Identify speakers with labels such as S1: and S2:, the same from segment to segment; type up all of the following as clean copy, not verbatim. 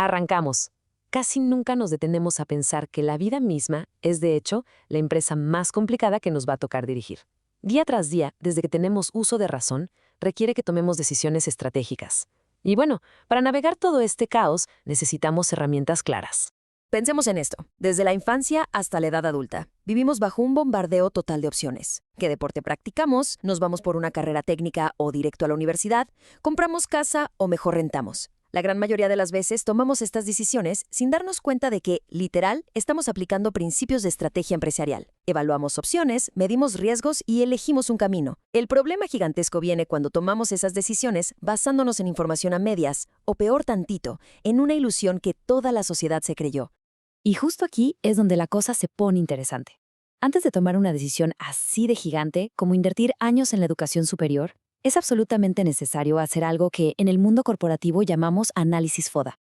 S1: Arrancamos. Casi nunca nos detenemos a pensar que la vida misma es, de hecho, la empresa más complicada que nos va a tocar dirigir. Día tras día, desde que tenemos uso de razón, requiere que tomemos decisiones estratégicas. Y bueno, para navegar todo este caos, necesitamos herramientas claras.
S2: Pensemos en esto. Desde la infancia hasta la edad adulta, vivimos bajo un bombardeo total de opciones. ¿Qué deporte practicamos? ¿Nos vamos por una carrera técnica o directo a la universidad? ¿Compramos casa o mejor rentamos? La gran mayoría de las veces tomamos estas decisiones sin darnos cuenta de que, literal, estamos aplicando principios de estrategia empresarial. Evaluamos opciones, medimos riesgos y elegimos un camino. El problema gigantesco viene cuando tomamos esas decisiones basándonos en información a medias, o peor tantito, en una ilusión que toda la sociedad se creyó.
S3: Y justo aquí es donde la cosa se pone interesante. Antes de tomar una decisión así de gigante como invertir años en la educación superior, es absolutamente necesario hacer algo que en el mundo corporativo llamamos análisis FODA.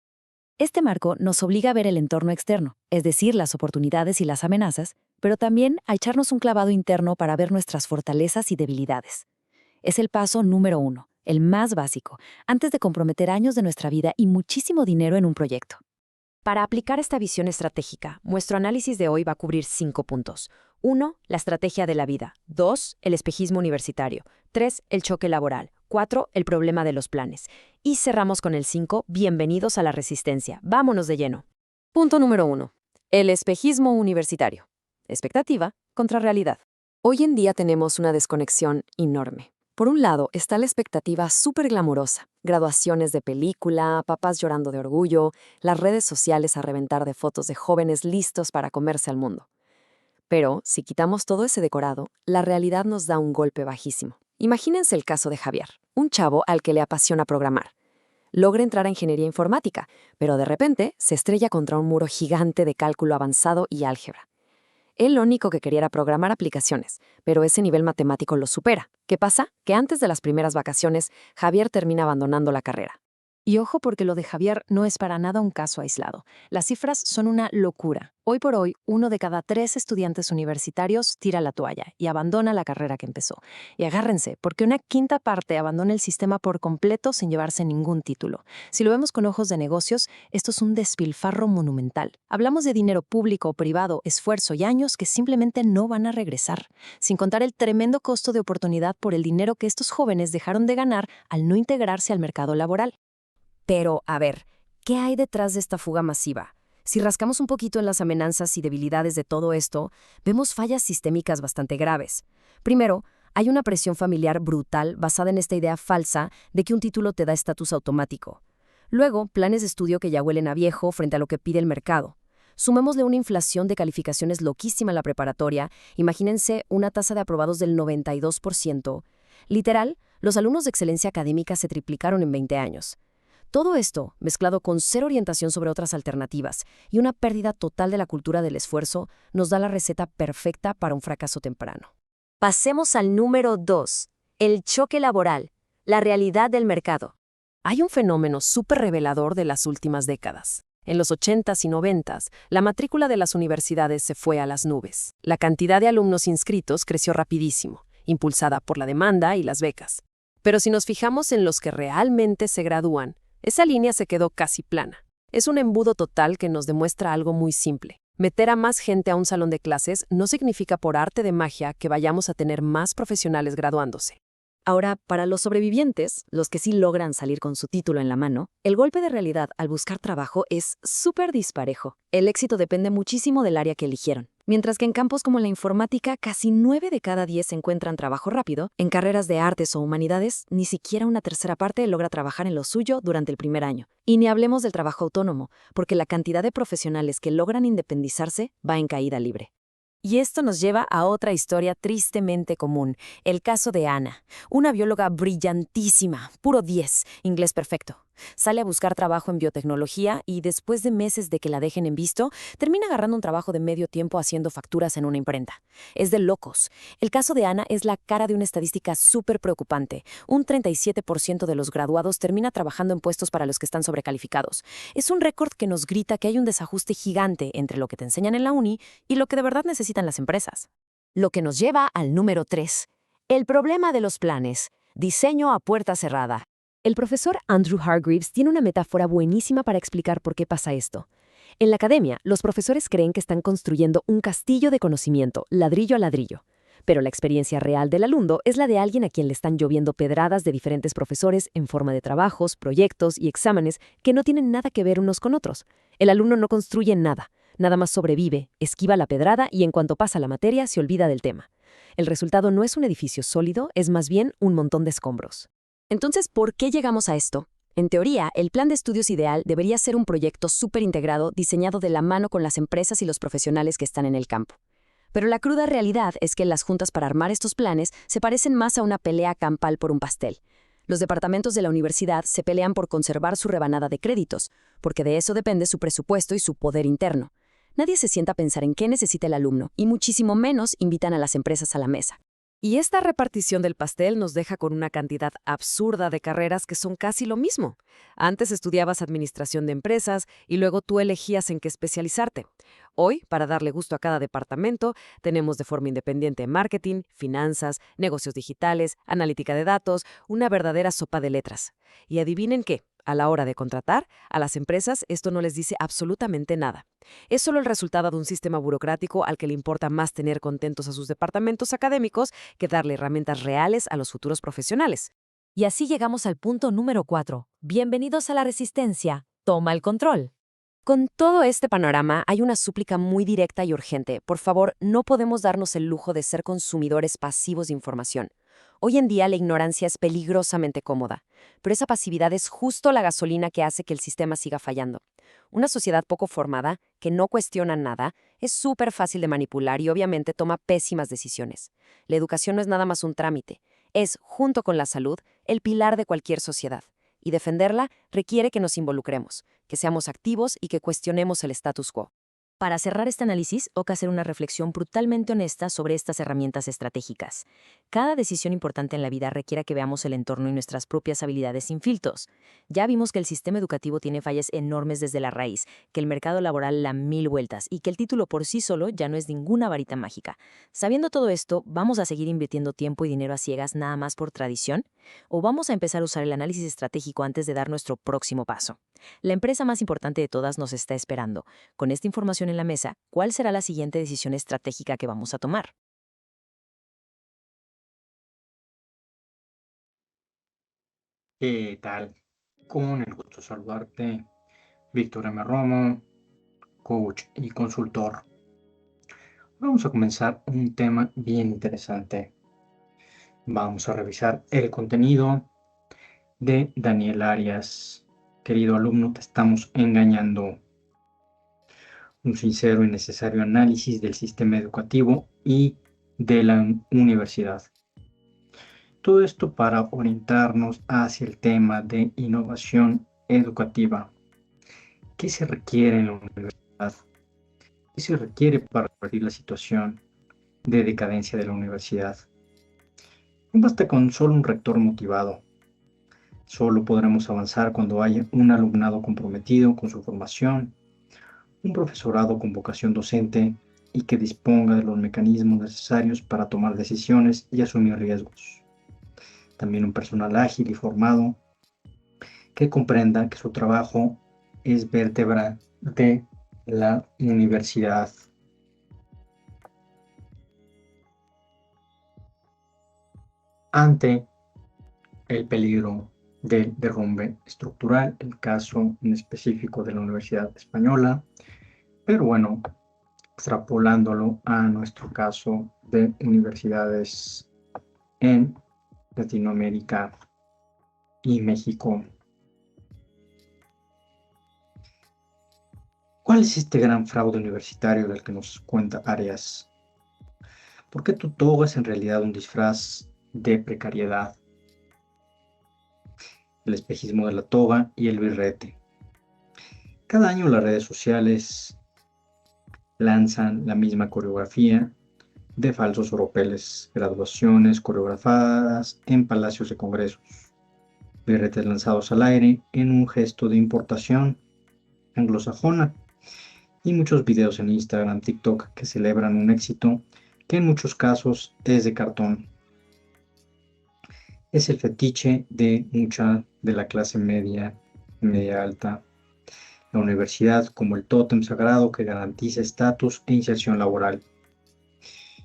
S3: Este marco nos obliga a ver el entorno externo, es decir, las oportunidades y las amenazas, pero también a echarnos un clavado interno para ver nuestras fortalezas y debilidades. Es el paso número 1, el más básico, antes de comprometer años de nuestra vida y muchísimo dinero en un proyecto.
S1: Para aplicar esta visión estratégica, nuestro análisis de hoy va a cubrir 5 puntos. 1. La estrategia de la vida. 2. El espejismo universitario. 3. El choque laboral. 4. El problema de los planes. Y cerramos con el 5. Bienvenidos a la resistencia. Vámonos de lleno. Punto número 1. El espejismo universitario. Expectativa contra realidad. Hoy en día tenemos una desconexión enorme. Por un lado, está la expectativa súper glamurosa. Graduaciones de película, papás llorando de orgullo, las redes sociales a reventar de fotos de jóvenes listos para comerse al mundo. Pero, si quitamos todo ese decorado, la realidad nos da un golpe bajísimo. Imagínense el caso de Javier, un chavo al que le apasiona programar. Logra entrar a ingeniería informática, pero de repente se estrella contra un muro gigante de cálculo avanzado y álgebra. Él lo único que quería era programar aplicaciones, pero ese nivel matemático lo supera. ¿Qué pasa? Que antes de las primeras vacaciones, Javier termina abandonando la carrera.
S4: Y ojo porque lo de Javier no es para nada un caso aislado. Las cifras son una locura. Hoy por hoy, 1 de cada 3 estudiantes universitarios tira la toalla y abandona la carrera que empezó. Y agárrense, porque una quinta parte abandona el sistema por completo sin llevarse ningún título. Si lo vemos con ojos de negocios, esto es un despilfarro monumental. Hablamos de dinero público o privado, esfuerzo y años que simplemente no van a regresar, sin contar el tremendo costo de oportunidad por el dinero que estos jóvenes dejaron de ganar al no integrarse al mercado laboral.
S2: Pero, a ver, ¿qué hay detrás de esta fuga masiva? Si rascamos un poquito en las amenazas y debilidades de todo esto, vemos fallas sistémicas bastante graves. Primero, hay una presión familiar brutal basada en esta idea falsa de que un título te da estatus automático. Luego, planes de estudio que ya huelen a viejo frente a lo que pide el mercado. Sumémosle una inflación de calificaciones loquísima en la preparatoria. Imagínense una tasa de aprobados del 92%. Literal, los alumnos de excelencia académica se triplicaron en 20 años. Todo esto, mezclado con cero orientación sobre otras alternativas y una pérdida total de la cultura del esfuerzo, nos da la receta perfecta para un fracaso temprano.
S1: Pasemos al número 2. El choque laboral. La realidad del mercado. Hay un fenómeno súper revelador de las últimas décadas. En los 80s y 90s, la matrícula de las universidades se fue a las nubes. La cantidad de alumnos inscritos creció rapidísimo, impulsada por la demanda y las becas. Pero si nos fijamos en los que realmente se gradúan, esa línea se quedó casi plana. Es un embudo total que nos demuestra algo muy simple. Meter a más gente a un salón de clases no significa por arte de magia que vayamos a tener más profesionales graduándose.
S3: Ahora, para los sobrevivientes, los que sí logran salir con su título en la mano, el golpe de realidad al buscar trabajo es súper disparejo. El éxito depende muchísimo del área que eligieron. Mientras que en campos como la informática, casi 9 de cada 10 encuentran trabajo rápido, en carreras de artes o humanidades, ni siquiera una tercera parte logra trabajar en lo suyo durante el primer año. Y ni hablemos del trabajo autónomo, porque la cantidad de profesionales que logran independizarse va en caída libre.
S2: Y esto nos lleva a otra historia tristemente común, el caso de Ana, una bióloga brillantísima, puro 10, inglés perfecto. Sale a buscar trabajo en biotecnología y después de meses de que la dejen en visto, termina agarrando un trabajo de medio tiempo haciendo facturas en una imprenta. Es de locos. El caso de Ana es la cara de una estadística súper preocupante. Un 37% de los graduados termina trabajando en puestos para los que están sobrecalificados. Es un récord que nos grita que hay un desajuste gigante entre lo que te enseñan en la uni y lo que de verdad necesitan las empresas.
S1: Lo que nos lleva al número 3. El problema de los planes. Diseño a puerta cerrada.
S2: El profesor Andrew Hargreaves tiene una metáfora buenísima para explicar por qué pasa esto. En la academia, los profesores creen que están construyendo un castillo de conocimiento, ladrillo a ladrillo. Pero la experiencia real del alumno es la de alguien a quien le están lloviendo pedradas de diferentes profesores en forma de trabajos, proyectos y exámenes que no tienen nada que ver unos con otros. El alumno no construye nada, nada más sobrevive, esquiva la pedrada y en cuanto pasa la materia se olvida del tema. El resultado no es un edificio sólido, es más bien un montón de escombros. Entonces, ¿por qué llegamos a esto? En teoría, el plan de estudios ideal debería ser un proyecto súper integrado diseñado de la mano con las empresas y los profesionales que están en el campo. Pero la cruda realidad es que las juntas para armar estos planes se parecen más a una pelea campal por un pastel. Los departamentos de la universidad se pelean por conservar su rebanada de créditos, porque de eso depende su presupuesto y su poder interno. Nadie se sienta a pensar en qué necesita el alumno, y muchísimo menos invitan a las empresas a la mesa. Y esta repartición del pastel nos deja con una cantidad absurda de carreras que son casi lo mismo. Antes estudiabas administración de empresas y luego tú elegías en qué especializarte. Hoy, para darle gusto a cada departamento, tenemos de forma independiente marketing, finanzas, negocios digitales, analítica de datos, una verdadera sopa de letras. Y adivinen qué. A la hora de contratar, a las empresas esto no les dice absolutamente nada. Es solo el resultado de un sistema burocrático al que le importa más tener contentos a sus departamentos académicos que darle herramientas reales a los futuros profesionales.
S3: Y así llegamos al punto número 4. Bienvenidos a la resistencia. Toma el control.
S2: Con todo este panorama, hay una súplica muy directa y urgente. Por favor, no podemos darnos el lujo de ser consumidores pasivos de información. Hoy en día la ignorancia es peligrosamente cómoda, pero esa pasividad es justo la gasolina que hace que el sistema siga fallando. Una sociedad poco formada, que no cuestiona nada, es súper fácil de manipular y obviamente toma pésimas decisiones. La educación no es nada más un trámite, es, junto con la salud, el pilar de cualquier sociedad. Y defenderla requiere que nos involucremos, que seamos activos y que cuestionemos el status quo.
S3: Para cerrar este análisis, toca hacer una reflexión brutalmente honesta sobre estas herramientas estratégicas. Cada decisión importante en la vida requiere que veamos el entorno y nuestras propias habilidades sin filtros. Ya vimos que el sistema educativo tiene fallas enormes desde la raíz, que el mercado laboral da mil vueltas y que el título por sí solo ya no es ninguna varita mágica. Sabiendo todo esto, ¿vamos a seguir invirtiendo tiempo y dinero a ciegas nada más por tradición? ¿O vamos a empezar a usar el análisis estratégico antes de dar nuestro próximo paso? La empresa más importante de todas nos está esperando. Con esta información en la mesa, ¿cuál será la siguiente decisión estratégica que vamos a tomar?
S5: ¿Qué tal? Con el gusto de saludarte, Víctor M. Romo, coach y consultor. Vamos a comenzar un tema bien interesante. Vamos a revisar el contenido de Daniel Arias. Querido alumno, te estamos engañando. Un sincero y necesario análisis del sistema educativo y de la universidad. Todo esto para orientarnos hacia el tema de innovación educativa. ¿Qué se requiere en la universidad? ¿Qué se requiere para revertir la situación de decadencia de la universidad? No basta con solo un rector motivado. Solo podremos avanzar cuando haya un alumnado comprometido con su formación, un profesorado con vocación docente y que disponga de los mecanismos necesarios para tomar decisiones y asumir riesgos. También un personal ágil y formado que comprenda que su trabajo es vértebra de la universidad. Ante el peligro del derrumbe estructural, el caso en específico de la Universidad Española, pero bueno, extrapolándolo a nuestro caso de universidades en Latinoamérica y México. ¿Cuál es este gran fraude universitario del que nos cuenta Arias? ¿Por qué tu toga es en realidad un disfraz de precariedad? El espejismo de la toga y el birrete. Cada año las redes sociales lanzan la misma coreografía de falsos oropeles, graduaciones coreografadas en palacios de congresos, birretes lanzados al aire en un gesto de importación anglosajona y muchos videos en Instagram, TikTok que celebran un éxito que en muchos casos es de cartón. Es el fetiche de mucha de la clase media, media alta. La universidad como el tótem sagrado que garantiza estatus e inserción laboral.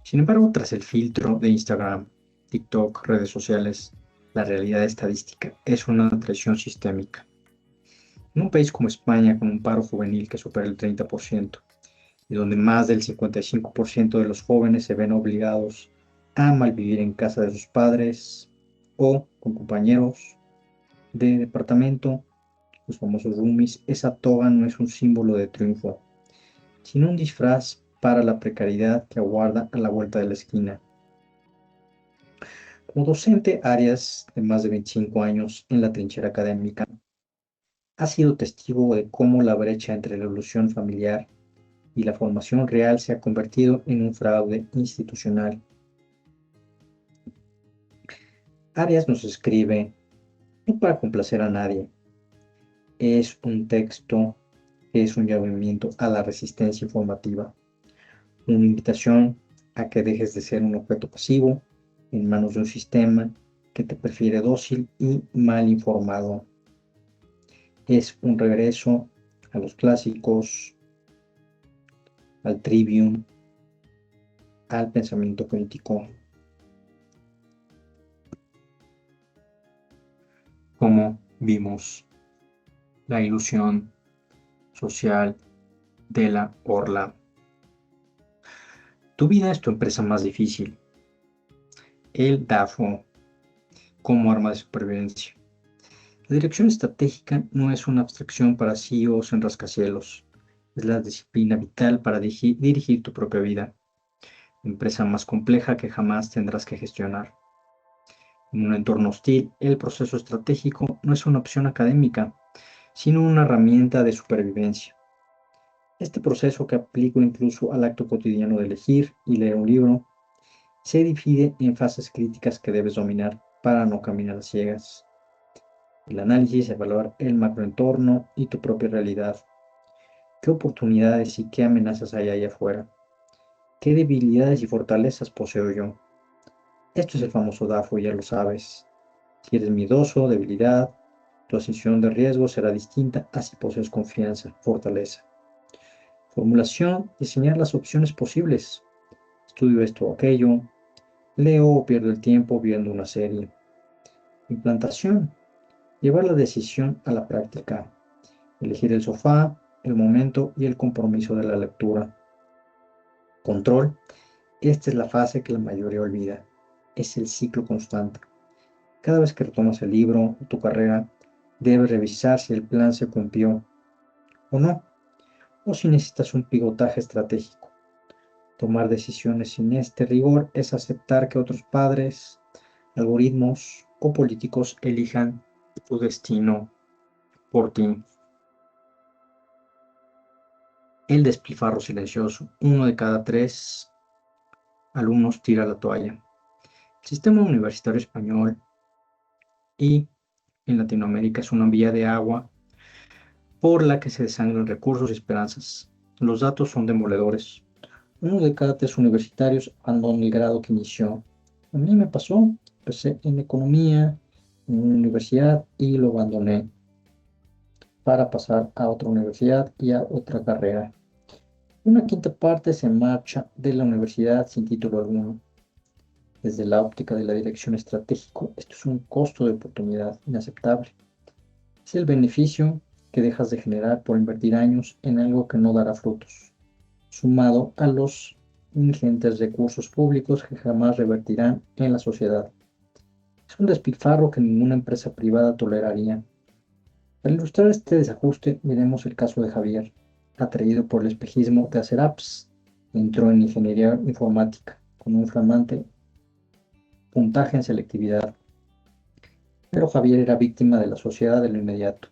S5: Sin embargo, tras el filtro de Instagram, TikTok, redes sociales, la realidad estadística es una traición sistémica. En un país como España, con un paro juvenil que supera el 30%, y donde más del 55% de los jóvenes se ven obligados a malvivir en casa de sus padres o con compañeros de departamento, los famosos roomies, esa toga no es un símbolo de triunfo, sino un disfraz para la precariedad que aguarda a la vuelta de la esquina. Como docente, Arias, de más de 25 años en la trinchera académica, ha sido testigo de cómo la brecha entre la ilusión familiar y la formación real se ha convertido en un fraude institucional. Arias nos escribe, no para complacer a nadie, es un texto que es un llamamiento a la resistencia informativa, una invitación a que dejes de ser un objeto pasivo en manos de un sistema que te prefiere dócil y mal informado. Es un regreso a los clásicos, al trivium, al pensamiento crítico. Como vimos la ilusión social de la orla. Tu vida es tu empresa más difícil. El DAFO como arma de supervivencia. La dirección estratégica no es una abstracción para CEOs en rascacielos. Es la disciplina vital para dirigir tu propia vida. Empresa más compleja que jamás tendrás que gestionar. En un entorno hostil, el proceso estratégico no es una opción académica, sino una herramienta de supervivencia. Este proceso, que aplico incluso al acto cotidiano de elegir y leer un libro, se divide en fases críticas que debes dominar para no caminar a ciegas. El análisis, evaluar el macroentorno y tu propia realidad. ¿Qué oportunidades y qué amenazas hay allá afuera? ¿Qué debilidades y fortalezas poseo yo? Esto es el famoso DAFO, ya lo sabes. Si eres miedoso, debilidad, tu asunción de riesgo será distinta a si posees confianza, fortaleza. Formulación, diseñar las opciones posibles. Estudio esto o aquello. Leo o pierdo el tiempo viendo una serie. Implantación, llevar la decisión a la práctica. Elegir el sofá, el momento y el compromiso de la lectura. Control, esta es la fase que la mayoría olvida. Es el ciclo constante. Cada vez que retomas el libro o tu carrera, debes revisar si el plan se cumplió o no, o si necesitas un pivotaje estratégico. Tomar decisiones sin este rigor es aceptar que otros padres, algoritmos o políticos elijan tu destino por ti. El despilfarro silencioso. 1 de cada 3 alumnos tira la toalla. El sistema universitario español y en Latinoamérica es una vía de agua por la que se desangran recursos y esperanzas. Los datos son demoledores. 1 de cada 3 universitarios abandona el grado que inició. A mí me pasó, empecé en economía, en una universidad y lo abandoné para pasar a otra universidad y a otra carrera. Una quinta parte se marcha de la universidad sin título alguno. Desde la óptica de la dirección estratégica, esto es un costo de oportunidad inaceptable. Es el beneficio que dejas de generar por invertir años en algo que no dará frutos, sumado a los ingentes recursos públicos que jamás revertirán en la sociedad. Es un despilfarro que ninguna empresa privada toleraría. Para ilustrar este desajuste, miremos el caso de Javier, atraído por el espejismo de hacer apps. Entró en ingeniería informática con un flamante puntaje en selectividad. Pero Javier era víctima de la sociedad de lo inmediato.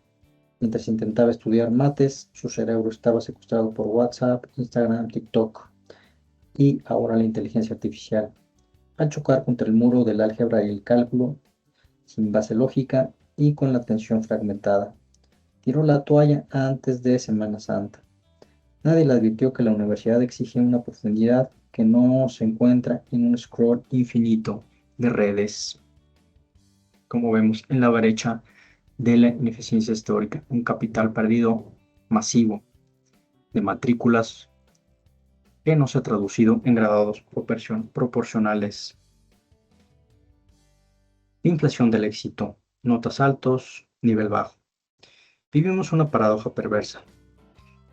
S5: Mientras intentaba estudiar mates, su cerebro estaba secuestrado por WhatsApp, Instagram, TikTok y ahora la inteligencia artificial. Al chocar contra el muro del álgebra y el cálculo, sin base lógica y con la atención fragmentada, tiró la toalla antes de Semana Santa. Nadie le advirtió que la universidad exigía una profundidad que no se encuentra en un scroll infinito de redes. como vemos en la brecha de la ineficiencia histórica, un capital perdido masivo de matrículas que no se ha traducido en grados proporcionales. Inflación del éxito, notas altos, nivel bajo. Vivimos una paradoja perversa.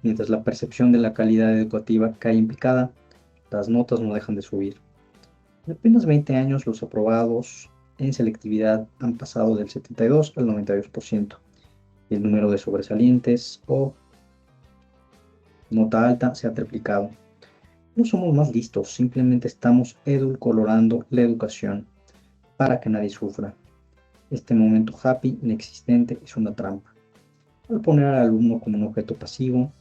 S5: Mientras la percepción de la calidad educativa cae en picada, las notas no dejan de subir. En apenas 20 años, los aprobados en selectividad han pasado del 72 al 92%, y el número de sobresalientes o nota alta se ha triplicado. No somos más listos, simplemente estamos edulcorando la educación para que nadie sufra. Este momento happy inexistente es una trampa. Al poner al alumno como un objeto pasivo,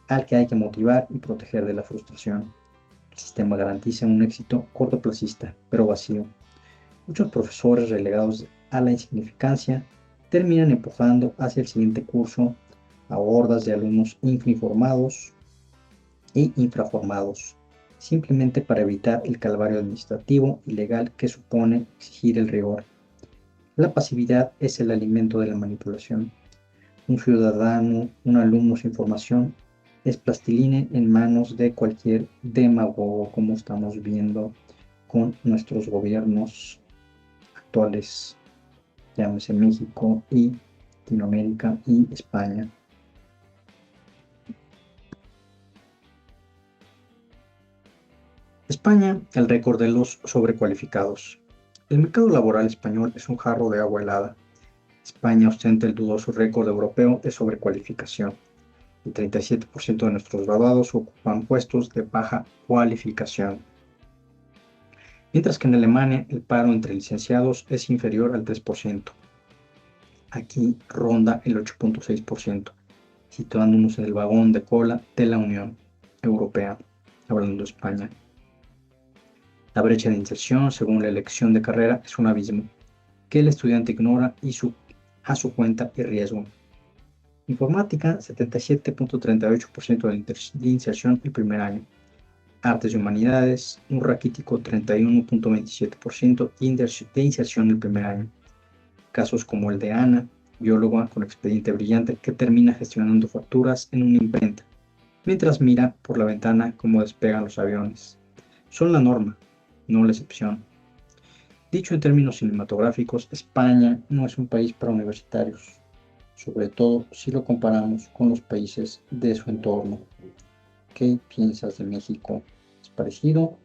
S5: al que hay que motivar y proteger de la frustración. El sistema garantiza un éxito cortoplacista, pero vacío. Muchos profesores relegados a la insignificancia terminan empujando hacia el siguiente curso a hordas de alumnos infrainformados e infraformados, simplemente para evitar el calvario administrativo y legal que supone exigir el rigor. La pasividad es el alimento de la manipulación. Un ciudadano, un alumno sin formación, es plastilina en manos de cualquier demagogo, como estamos viendo con nuestros gobiernos actuales, llámese México y Latinoamérica y España. España, el récord de los sobrecualificados. El mercado laboral español es un jarro de agua helada. España ostenta el dudoso récord europeo de sobrecualificación. El 37% de nuestros graduados ocupan puestos de baja cualificación. Mientras que en Alemania el paro entre licenciados es inferior al 3%. Aquí ronda el 8.6%, situándonos en el vagón de cola de la Unión Europea, hablando de España. La brecha de inserción, según la elección de carrera, es un abismo que el estudiante ignora a su cuenta y riesgo. Informática, 77.38% de inserción el primer año. Artes y humanidades, un raquítico 31.27% de inserción el primer año. Casos como el de Ana, bióloga con expediente brillante que termina gestionando facturas en una imprenta, mientras mira por la ventana cómo despegan los aviones. Son la norma, no la excepción. Dicho en términos cinematográficos, España no es un país para universitarios, sobre todo si lo comparamos con los países de su entorno. ¿Qué piensas de México? ¿Es parecido?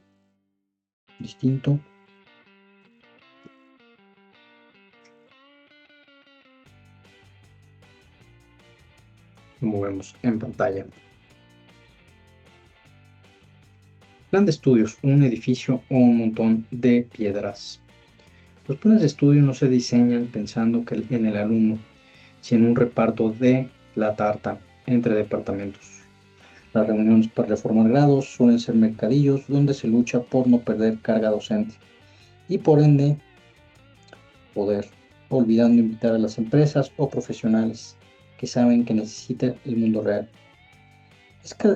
S5: ¿Distinto? Como vemos en pantalla. Plan de estudios, un edificio o un montón de piedras. Los planes de estudio no se diseñan pensando en el alumno, sino en un reparto de la tarta entre departamentos. Las reuniones para reformar grados suelen ser mercadillos donde se lucha por no perder carga docente y por ende poder, olvidando invitar a las empresas o profesionales que saben que necesita el mundo real.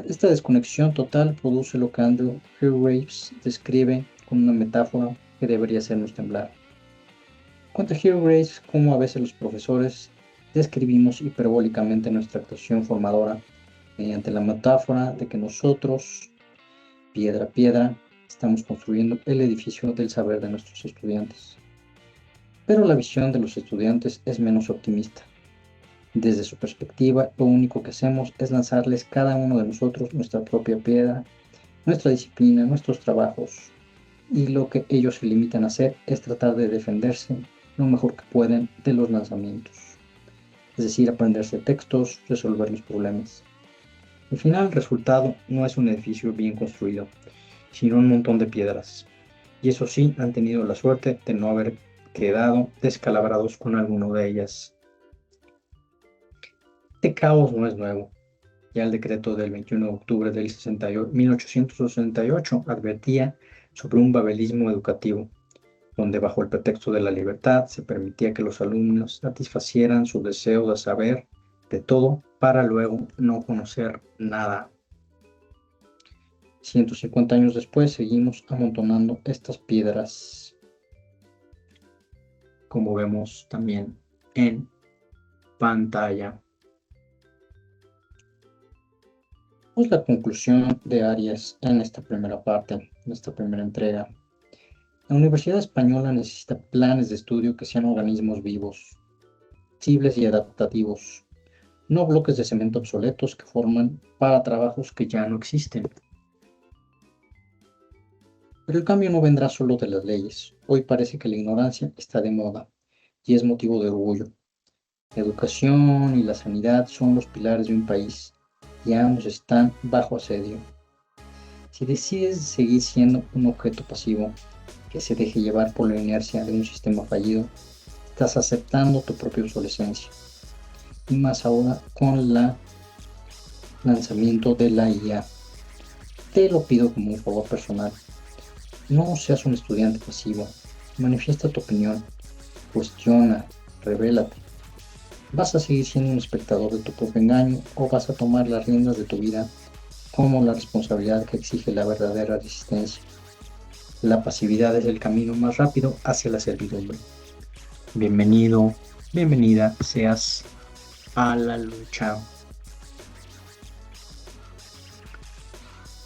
S5: Esta desconexión total produce lo que Andrew Hargreaves describe con una metáfora que debería hacernos temblar. Cuenta Hargreaves cómo a veces los profesores describimos hiperbólicamente nuestra actuación formadora mediante la metáfora de que nosotros, piedra a piedra, estamos construyendo el edificio del saber de nuestros estudiantes. Pero la visión de los estudiantes es menos optimista. Desde su perspectiva, lo único que hacemos es lanzarles cada uno de nosotros nuestra propia piedra, nuestra disciplina, nuestros trabajos, y lo que ellos se limitan a hacer es tratar de defenderse lo mejor que pueden de los lanzamientos, es decir, aprenderse textos, resolver los problemas. Al final, el resultado no es un edificio bien construido, sino un montón de piedras, y eso sí, han tenido la suerte de no haber quedado descalabrados con alguno de ellas. Este caos no es nuevo. Ya el decreto del 21 de octubre del 1868 advertía sobre un babelismo educativo, donde bajo el pretexto de la libertad se permitía que los alumnos satisfacieran su deseo de saber de todo para luego no conocer nada. 150 años después seguimos amontonando estas piedras. como vemos también en pantalla. Pues la conclusión de Aries en esta primera parte, en esta primera entrega. La Universidad Española necesita planes de estudio que sean organismos vivos, flexibles y adaptativos, no bloques de cemento obsoletos que forman para trabajos que ya no existen. Pero el cambio no vendrá solo de las leyes. Hoy parece que la ignorancia está de moda y es motivo de orgullo. La educación y la sanidad son los pilares de un país y ambos están bajo asedio. Si decides seguir siendo un objeto pasivo que se deje llevar por la inercia de un sistema fallido, estás aceptando tu propia obsolescencia. Y más ahora con el lanzamiento de la IA. Te lo pido como un favor personal. No seas un estudiante pasivo. Manifiesta tu opinión. Cuestiona. Revélate. ¿Vas a seguir siendo un espectador de tu propio engaño o vas a tomar las riendas de tu vida como la responsabilidad que exige la verdadera resistencia? La pasividad es el camino más rápido hacia la servidumbre. Bienvenido, bienvenida seas a la lucha.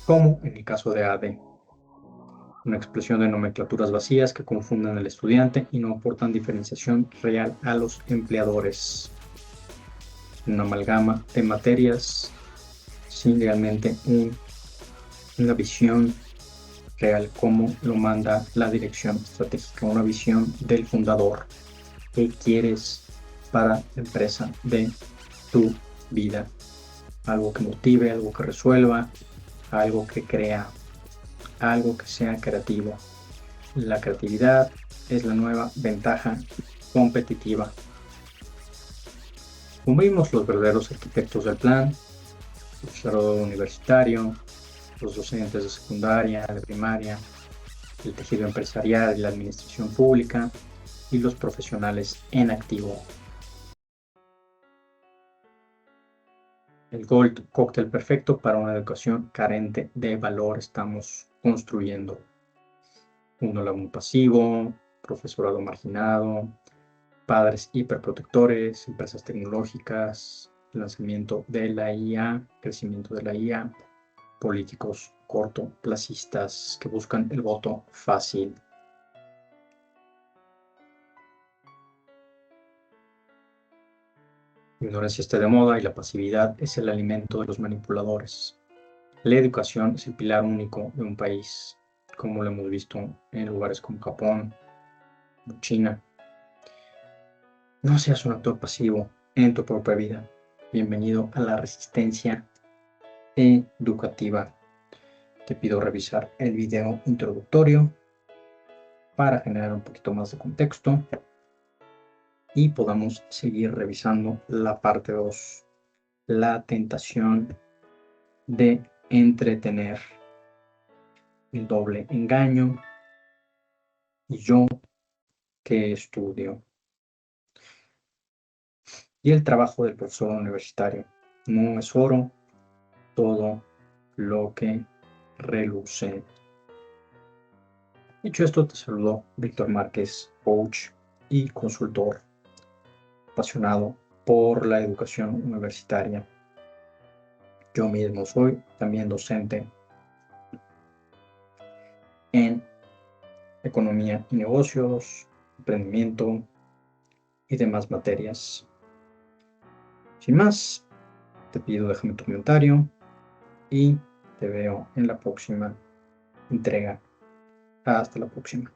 S5: Como en el caso de AD. Una explosión de nomenclaturas vacías que confunden al estudiante y no aportan diferenciación real a los empleadores. Una amalgama de materias sin realmente una visión real como lo manda la dirección estratégica, una visión del fundador. ¿Qué quieres para la empresa de tu vida? Algo que motive, algo que resuelva, algo que crea, algo que sea creativo. La creatividad es la nueva ventaja competitiva. Como vimos, los verdaderos arquitectos del plan, el profesorado universitario, los docentes de secundaria, de primaria, el tejido empresarial y la administración pública y los profesionales en activo. El Gold cóctel perfecto para una educación carente de valor estamos construyendo. Un alumno pasivo, profesorado marginado, padres hiperprotectores, empresas tecnológicas, lanzamiento de la IA, crecimiento de la IA, políticos cortoplacistas que buscan el voto fácil. La ignorancia está de moda y la pasividad es el alimento de los manipuladores. La educación es el pilar único de un país, como lo hemos visto en lugares como Japón, China. No seas un actor pasivo en tu propia vida. Bienvenido a la resistencia educativa. Te pido revisar el video introductorio para generar un poquito más de contexto y podamos seguir revisando la parte 2, la tentación de entretener, el doble engaño y yo que estudio. Y el trabajo del profesor universitario. No es oro todo lo que reluce. Dicho esto, te saludo Víctor Márquez, coach y consultor, apasionado por la educación universitaria. Yo mismo soy también docente en economía y negocios, emprendimiento y demás materias. Sin más, te pido déjame tu comentario y te veo en la próxima entrega. Hasta la próxima.